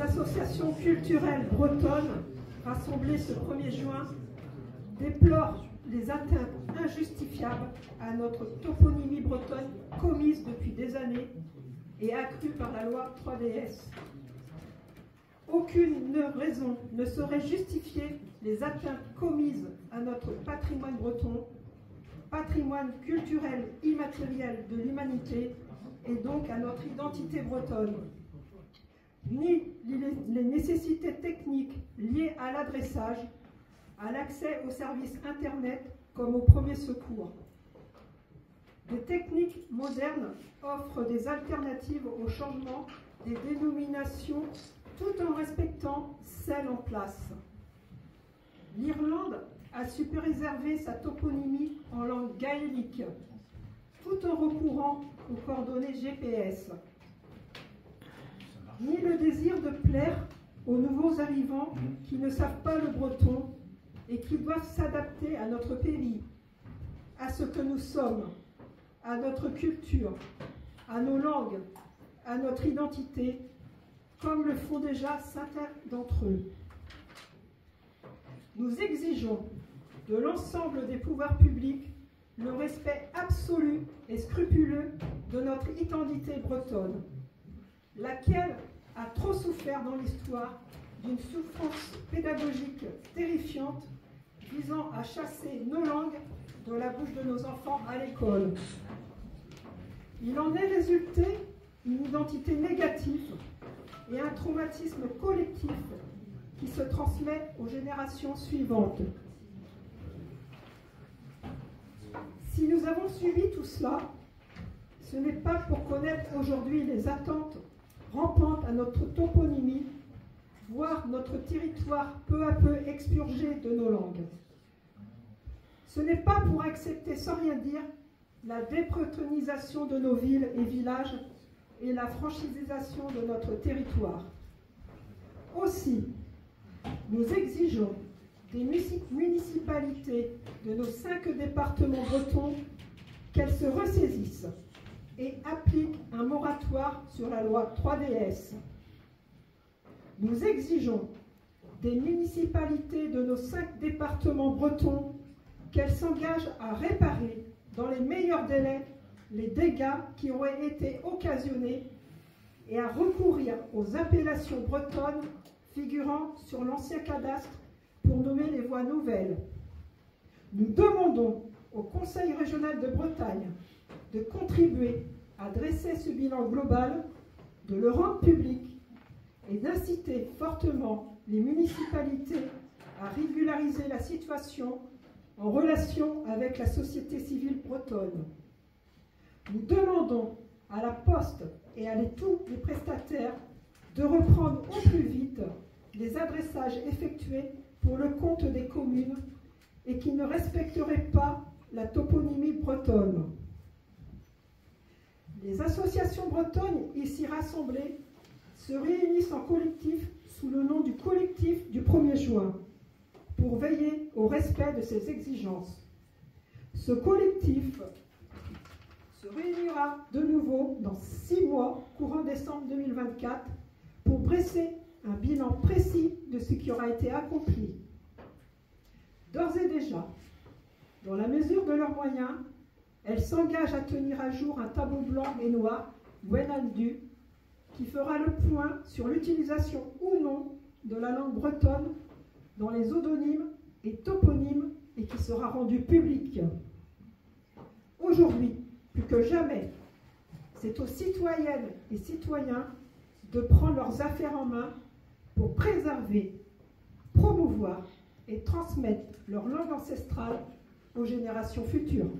associations culturelles bretonnes rassemblées ce 1er juin déplorent les atteintes injustifiables à notre toponymie bretonne commises depuis des années et accrues par la loi 3DS. Aucune raison ne saurait justifier les atteintes commises à notre patrimoine breton, patrimoine culturel immatériel de l'humanité et donc à notre identité bretonne, ni les nécessités techniques liées à l'adressage, à l'accès aux services Internet comme aux premiers secours. Des techniques modernes offrent des alternatives au changement des dénominations tout en respectant celles en place. L'Irlande a su préserver sa toponymie en langue gaélique, tout en recourant aux coordonnées GPS. Ni le désir de plaire aux nouveaux arrivants qui ne savent pas le breton et qui doivent s'adapter à notre pays, à ce que nous sommes, à notre culture, à nos langues, à notre identité, comme le font déjà certains d'entre eux. Nous exigeons de l'ensemble des pouvoirs publics le respect absolu et scrupuleux de notre identité bretonne, laquelle a trop souffert dans l'histoire d'une souffrance pédagogique terrifiante visant à chasser nos langues de la bouche de nos enfants à l'école. Il en est résulté une identité négative et un traumatisme collectif qui se transmet aux générations suivantes. Si nous avons suivi tout cela, ce n'est pas pour connaître aujourd'hui les attentes rampantes à notre toponymie, voire notre territoire peu à peu expurgé de nos langues. Ce n'est pas pour accepter sans rien dire la débretonnisation de nos villes et villages et la franchisation de notre territoire. Aussi, nous exigeons des municipalités de nos 5 départements bretons qu'elles se ressaisissent et appliquent un moratoire sur la loi 3DS. Nous exigeons des municipalités de nos 5 départements bretons qu'elles s'engagent à réparer dans les meilleurs délais les dégâts qui auraient été occasionnés et à recourir aux appellations bretonnes figurant sur l'ancien cadastre pour nommer les voies nouvelles. Nous demandons au Conseil régional de Bretagne de contribuer à dresser ce bilan global, de le rendre public et d'inciter fortement les municipalités à régulariser la situation en relation avec la société civile bretonne. Nous demandons à la Poste et à tous les prestataires de reprendre au plus vite les adressages effectués pour le compte des communes et qui ne respecteraient pas la toponymie bretonne. Les associations bretonnes ici rassemblées se réunissent en collectif sous le nom du collectif du 1er juin pour veiller au respect de ces exigences. Ce collectif se réunira de nouveau dans 6 mois, courant décembre 2024, pour dresser un bilan précis de ce qui aura été accompli. D'ores et déjà, dans la mesure de leurs moyens, elles s'engagent à tenir à jour un tableau blanc et noir, Wenaldu, qui fera le point sur l'utilisation ou non de la langue bretonne dans les odonymes et toponymes et qui sera rendu public. Aujourd'hui, plus que jamais, c'est aux citoyennes et citoyens de prendre leurs affaires en main pour préserver, promouvoir et transmettre leur langue ancestrale aux générations futures.